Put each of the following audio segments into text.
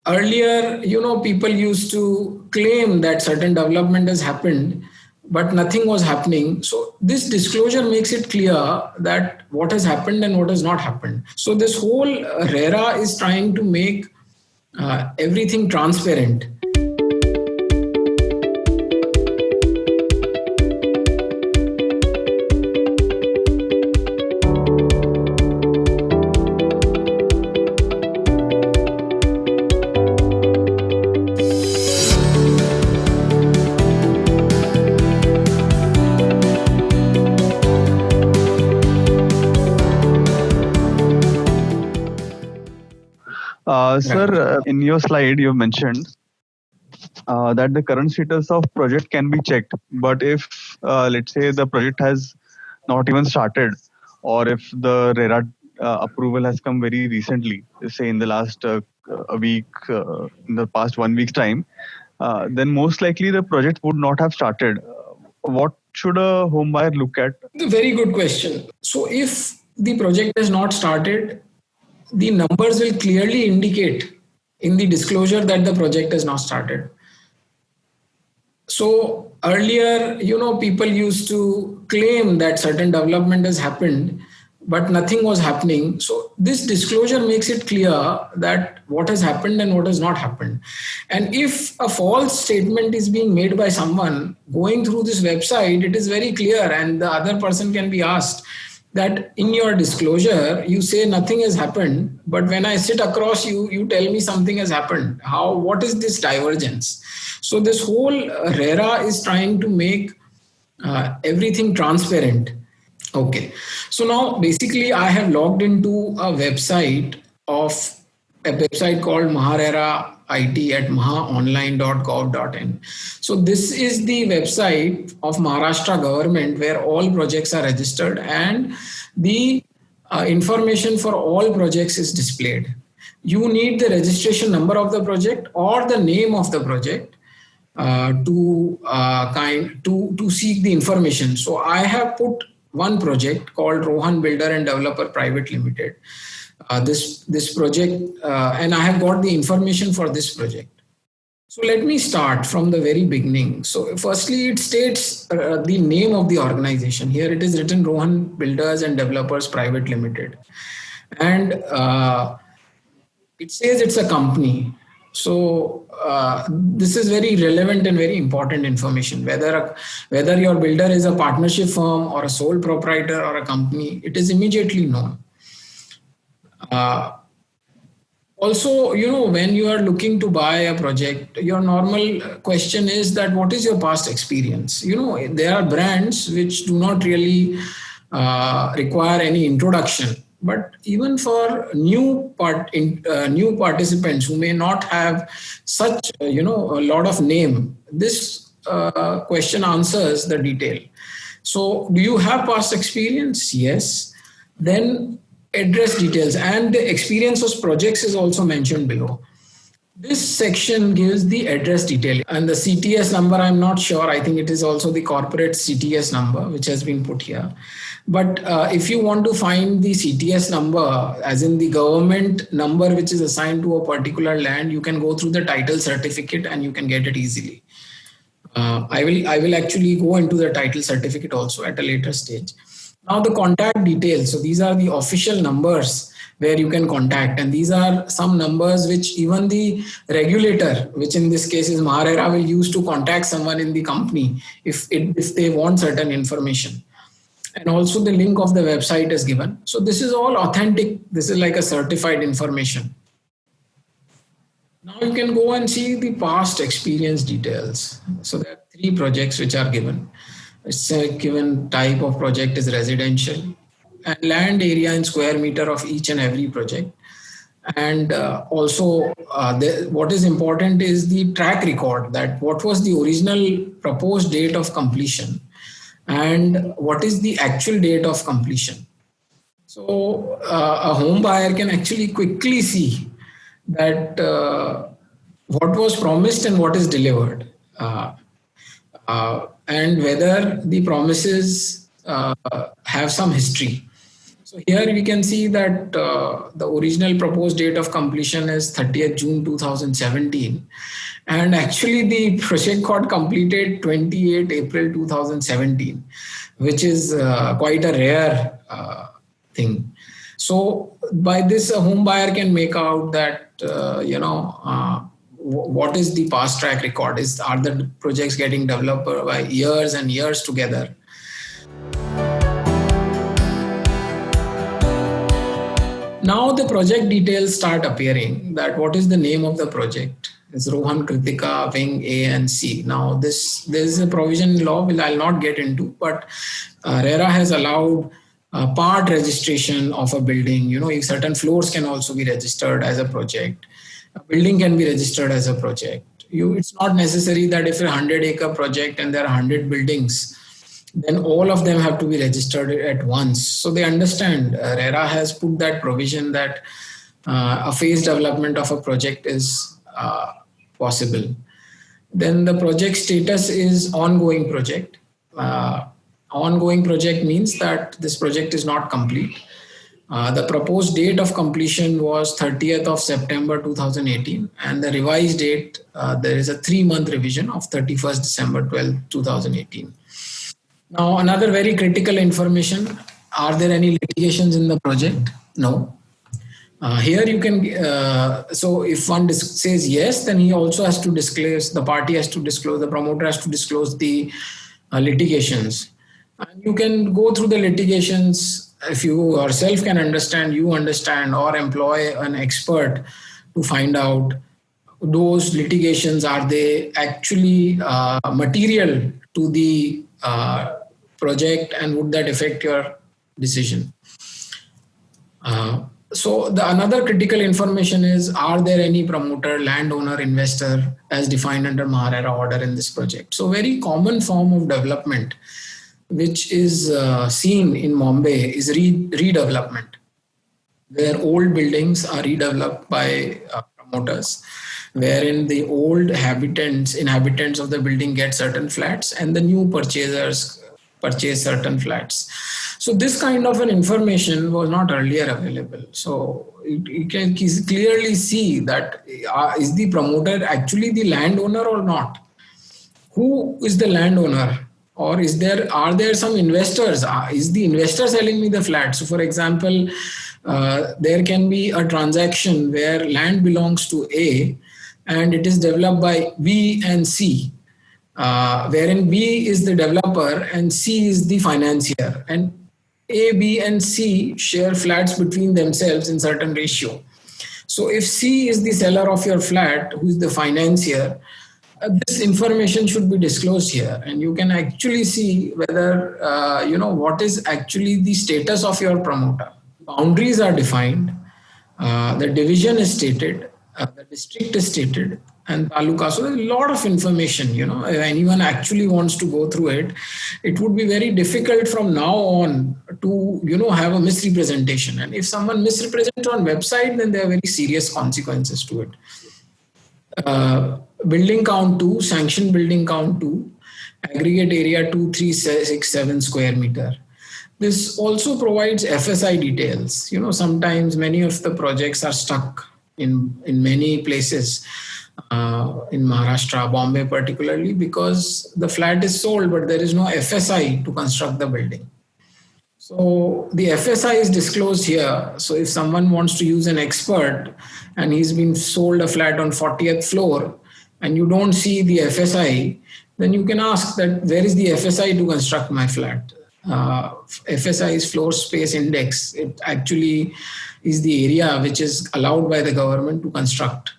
Earlier, people used to claim that certain development has happened, but nothing was happening. So this disclosure makes it clear that what has happened and what has not happened. So this whole RERA is trying to make everything transparent. Sir, in your slide, you mentioned that the current status of project can be checked. But if, let's say, the project has not even started, or if the RERA approval has come very recently, say in the last a week, in the past 1 week's time, then most likely the project would not have started. What should a home buyer look at? Very good question. So if the project has not started, the numbers will clearly indicate in the disclosure that the project has not started. So earlier, people used to claim that certain development has happened, but nothing was happening. So this disclosure makes it clear that what has happened and what has not happened. And if a false statement is being made by someone going through this website, it is very clear, and the other person can be asked that in your disclosure, you say nothing has happened, but when I sit across you, you tell me something has happened. What is this divergence? So this whole RERA is trying to make everything transparent. Okay. So now basically I have logged into a website called MahaRERA IT at mahaonline.gov.in. So this is the website of Maharashtra government where all projects are registered and the information for all projects is displayed. You need the registration number of the project or the name of the project to seek the information. So I have put one project called Rohan Builder and Developer Private Limited. This project, and I have got the information for this project. So let me start from the very beginning. So firstly, it states the name of the organization. Here it is written Rohan Builders and Developers Private Limited. And it says it's a company. So this is very relevant and very important information. Whether your builder is a partnership firm or a sole proprietor or a company, it is immediately known. Also, when you are looking to buy a project, your normal question is that what is your past experience? There are brands which do not really require any introduction. But even for new participants who may not have such a lot of name, this question answers the detail. So, do you have past experience? Yes. Then address details, and the experience of projects is also mentioned below. This section gives the address detail, and the CTS number, I'm not sure. I think it is also the corporate CTS number which has been put here. But if you want to find the CTS number, as in the government number which is assigned to a particular land, you can go through the title certificate and you can get it easily. I will actually go into the title certificate also at a later stage. Now the contact details. So these are the official numbers where you can contact, and these are some numbers which even the regulator, which in this case is MahaRERA, will use to contact someone in the company if they want certain information. And also the link of the website is given. So this is all authentic. This is like a certified information. Now you can go and see the past experience details. So there are 3 projects which are given. It's a given type of project is residential, and land area in square meter of each and every project. And also what is important is the track record, that what was the original proposed date of completion and what is the actual date of completion. So a home buyer can actually quickly see that what was promised and what is delivered. And whether the promises have some history. So here we can see that the original proposed date of completion is 30th June 2017. And actually the project got completed 28 April 2017, which is quite a rare thing. So by this, a home buyer can make out that, what is the past track record? Are the projects getting developed by years and years together? Now the project details start appearing, that what is the name of the project. It's Rohan Kritika Wing A and C. Now there is a provision in law which I'll not get into, but RERA has allowed part registration of a building. If certain floors can also be registered as a project. A building can be registered as a project. It's not necessary that if a 100-acre project and there are 100 buildings, then all of them have to be registered at once. So they understand. RERA has put that provision that a phase development of a project is possible. Then the project status is ongoing project. Ongoing project means that this project is not complete. The proposed date of completion was 30th of September 2018, and the revised date, there is a 3-month revision of 31st December 12, 2018. Now, another very critical information, are there any litigations in the project? No. Here you can, so if one says yes, then he also has to disclose, the party has to disclose, the promoter has to disclose the litigations. And you can go through the litigations if you yourself can understand, or employ an expert to find out those litigations, are they actually material to the project, and would that affect your decision? So the another critical information is, are there any promoter, landowner, investor as defined under RERA order in this project? So very common form of development which is seen in Mumbai is redevelopment, where old buildings are redeveloped by promoters, wherein the old inhabitants of the building get certain flats and the new purchasers purchase certain flats. So this kind of an information was not earlier available. So you can clearly see that is the promoter actually the landowner or not? Who is the landowner? Or are there some investors? Is the investor selling me the flat? So for example, there can be a transaction where land belongs to A and it is developed by B and C, wherein B is the developer and C is the financier. And A, B and C share flats between themselves in certain ratio. So if C is the seller of your flat, who is the financier, this information should be disclosed here, and you can actually see whether, what is actually the status of your promoter. Boundaries are defined, the division is stated, the district is stated, and taluka. So there's a lot of information, if anyone actually wants to go through it, it would be very difficult from now on to, have a misrepresentation. And if someone misrepresents on website, then there are very serious consequences to it. Building count 2, sanctioned building count 2, aggregate area 2367 square meter. This also provides FSI details. Sometimes many of the projects are stuck in many places in Maharashtra, Bombay particularly, because the flat is sold, but there is no FSI to construct the building. So the FSI is disclosed here. So if someone wants to use an expert and he's been sold a flat on 40th floor and you don't see the FSI, then you can ask that where is the FSI to construct my flat? FSI is floor space index. It actually is the area which is allowed by the government to construct.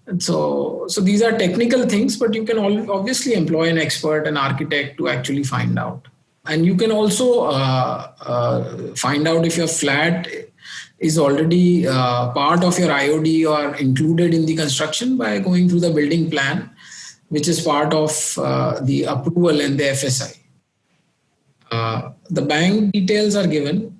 And so these are technical things, but you can obviously employ an expert, an architect to actually find out. And you can also find out if your flat is already part of your IOD or included in the construction by going through the building plan, which is part of the approval and the FSI. The bank details are given.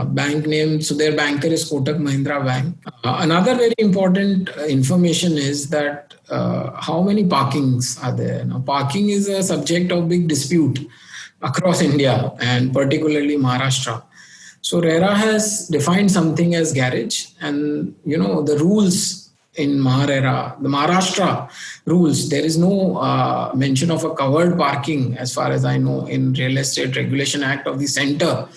Bank name, so their banker is Kotak Mahindra Bank. Another very important information is that how many parkings are there. Now, parking is a subject of big dispute across India and particularly Maharashtra. So RERA has defined something as garage, and the rules in MahaRERA, the Maharashtra rules, there is no mention of a covered parking as far as I know in Real Estate Regulation Act of the center.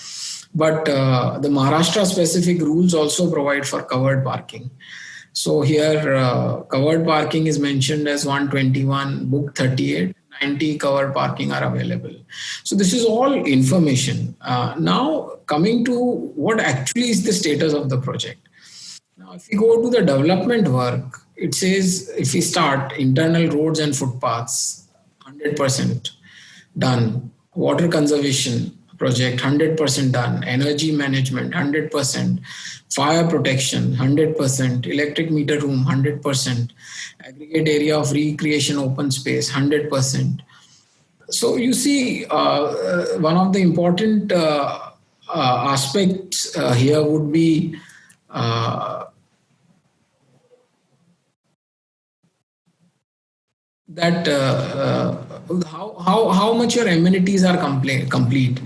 But the Maharashtra specific rules also provide for covered parking. So here, covered parking is mentioned as 121, book 38, 90 covered parking are available. So this is all information. Now, coming to what actually is the status of the project. Now, if we go to the development work, it says if we start internal roads and footpaths, 100% done. Water conservation project, 100% done. Energy management, 100%. Fire protection, 100%. Electric meter room, 100%. Aggregate area of recreation open space, 100%. So you see, one of the important aspects here would be that how much your amenities are complete.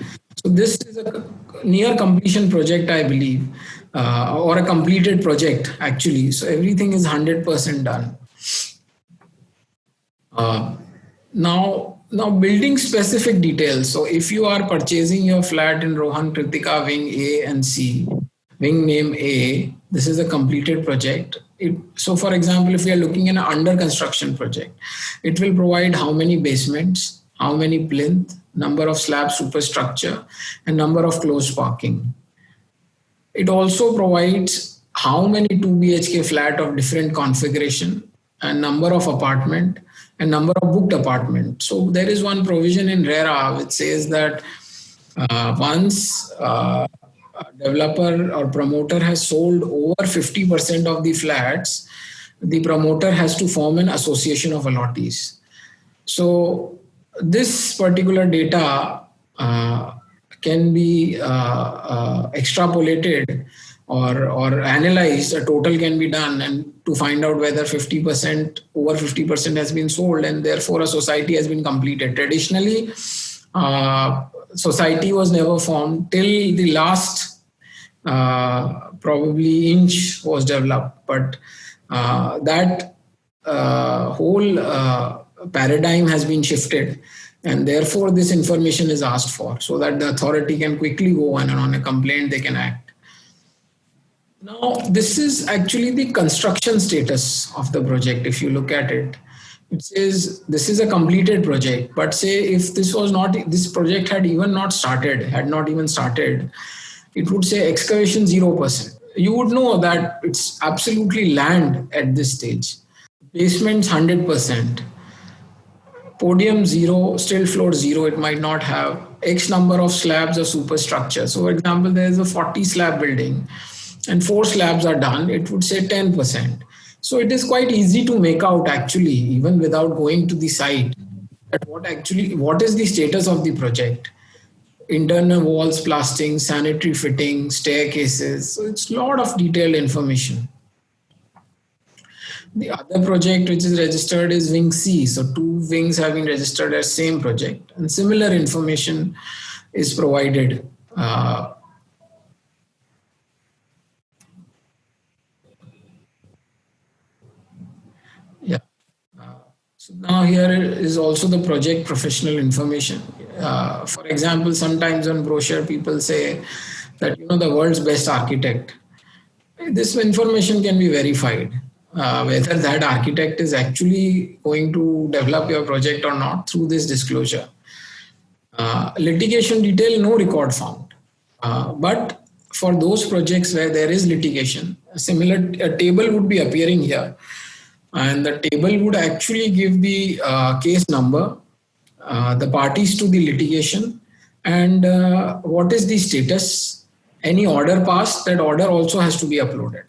So this is a near completion project, I believe, or a completed project actually. So everything is 100% done. Uh, now building specific details. So if you are purchasing your flat in Rohan Kritika Wing A and C, wing name A, this is a completed project. So for example, if we are looking at an under construction project, it will provide how many basements, how many plinth, number of slab superstructure, and number of closed parking. It also provides how many 2 BHK flat of different configuration and number of apartment and number of booked apartment. So there is one provision in RERA which says that once a developer or promoter has sold over 50% of the flats, the promoter has to form an association of allottees. So this particular data can be extrapolated or analyzed. A total can be done and to find out whether 50% over 50% has been sold and therefore a society has been completed. Traditionally, society was never formed till the last probably inch was developed, but that whole paradigm has been shifted, and therefore this information is asked for so that the authority can quickly go and on a complaint they can act. Now this is actually the construction status of the project. If you look at it, it says this is a completed project, but say if this project had not even started, it would say excavation 0%. You would know that it's absolutely land at this stage. Basements 100%. Podium 0, still floor 0, it might not have X number of slabs or superstructure. So for example, there is a 40 slab building and 4 slabs are done, it would say 10%. So it is quite easy to make out actually, even without going to the site, that what is the status of the project. Internal walls, plastering, sanitary fitting, staircases. So it's a lot of detailed information. The other project which is registered is Wing C. So 2 wings have been registered as same project, and similar information is provided. Yeah. So now here is also the project professional information. For example, sometimes on brochure people say that the world's best architect. This information can be verified. Whether that architect is actually going to develop your project or not through this disclosure. Litigation detail, no record found. But for those projects where there is litigation, a table would be appearing here. And the table would actually give the case number, the parties to the litigation, and what is the status. Any order passed, that order also has to be uploaded.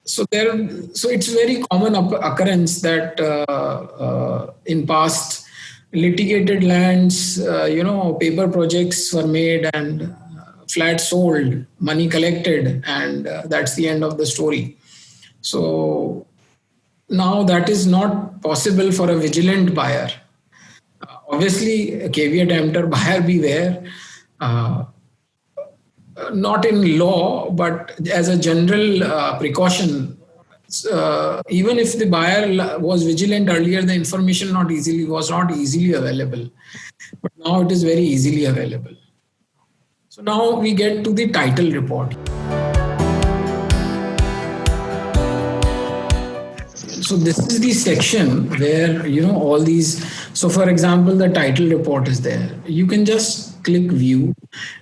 So it's very common occurrence that in past litigated lands, paper projects were made and flats sold, money collected, and that's the end of the story. So now that is not possible for a vigilant buyer. Obviously, caveat emptor, buyer beware. not in law, but as a general precaution. Even if the buyer was vigilant earlier, the information was not easily available, but now it is very easily available. So now we get to the title report. So this is the section where all these. So for example, the title report is there. You can just click view,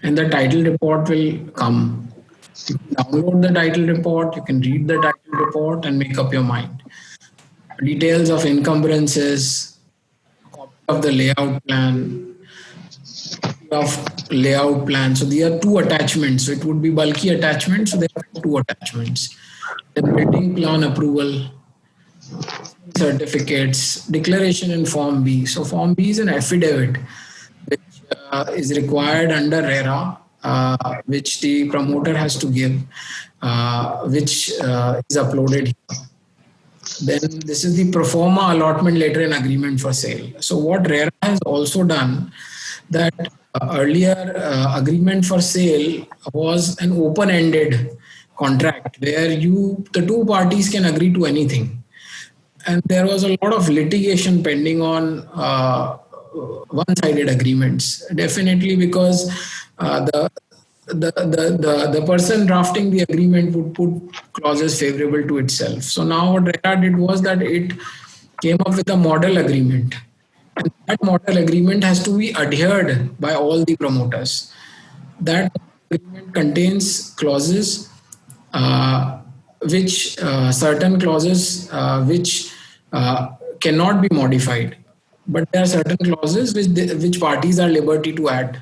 and the title report will come. You can download the title report. You can read the title report and make up your mind. Details of encumbrances, copy of the layout plan, So there are two attachments. So it would be bulky attachments. So there are two attachments. The building plan approval, certificates, declaration in Form B. So Form B is an affidavit which is required under RERA, which the promoter has to give, which is uploaded here. Then this is the pro forma allotment letter and agreement for sale. So what RERA has also done, that earlier agreement for sale was an open-ended contract where the two parties can agree to anything. And there was a lot of litigation pending on one-sided agreements. Definitely because the person drafting the agreement would put clauses favorable to itself. So now what RERA did was that it came up with a model agreement. And that model agreement has to be adhered by all the promoters. That agreement contains clauses certain clauses which cannot be modified, but there are certain clauses which parties are liberty to add.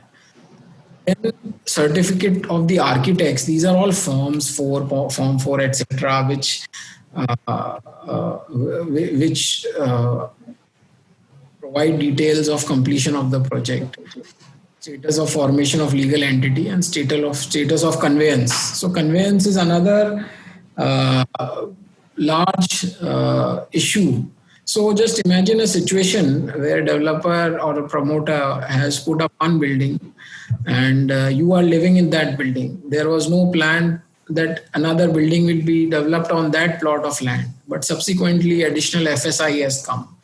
Then certificate of the architects. These are all forms for Form 4, etc., which provide details of completion of the project, status of formation of legal entity, and status of conveyance. So conveyance is another large issue. So just imagine a situation where a developer or a promoter has put up one building and you are living in that building. There was no plan that another building will be developed on that plot of land, but subsequently additional FSI has come.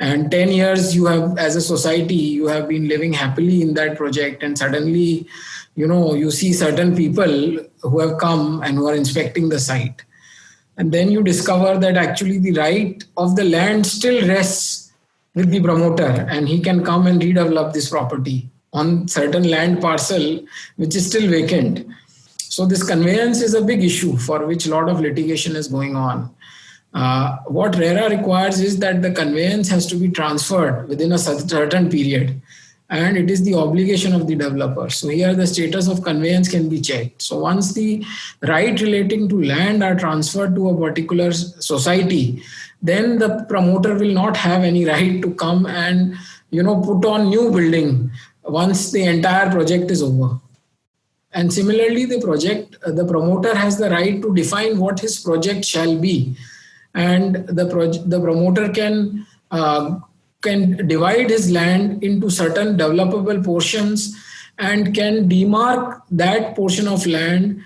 And 10 years you have, as a society, you have been living happily in that project, and suddenly, you see certain people who have come and who are inspecting the site. And then you discover that actually the right of the land still rests with the promoter, and he can come and redevelop this property on certain land parcel which is still vacant. So this conveyance is a big issue for which a lot of litigation is going on. What RERA requires is that the conveyance has to be transferred within a certain period, and it is the obligation of the developer. So here the status of conveyance can be checked. So once the right relating to land are transferred to a particular society, then the promoter will not have any right to come and put on new building once the entire project is over. And similarly, the promoter has the right to define what his project shall be, and the promoter can divide his land into certain developable portions and can demarc that portion of land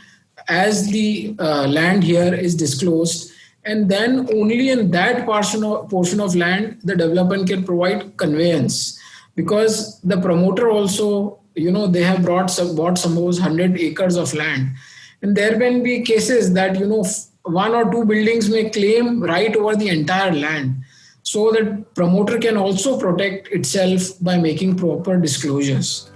as the land here is disclosed. And then only in that portion of land the developer can provide conveyance, because the promoter also, they have bought suppose 100 acres of land, and there can be cases that one or two buildings may claim right over the entire land. So that promoter can also protect itself by making proper disclosures.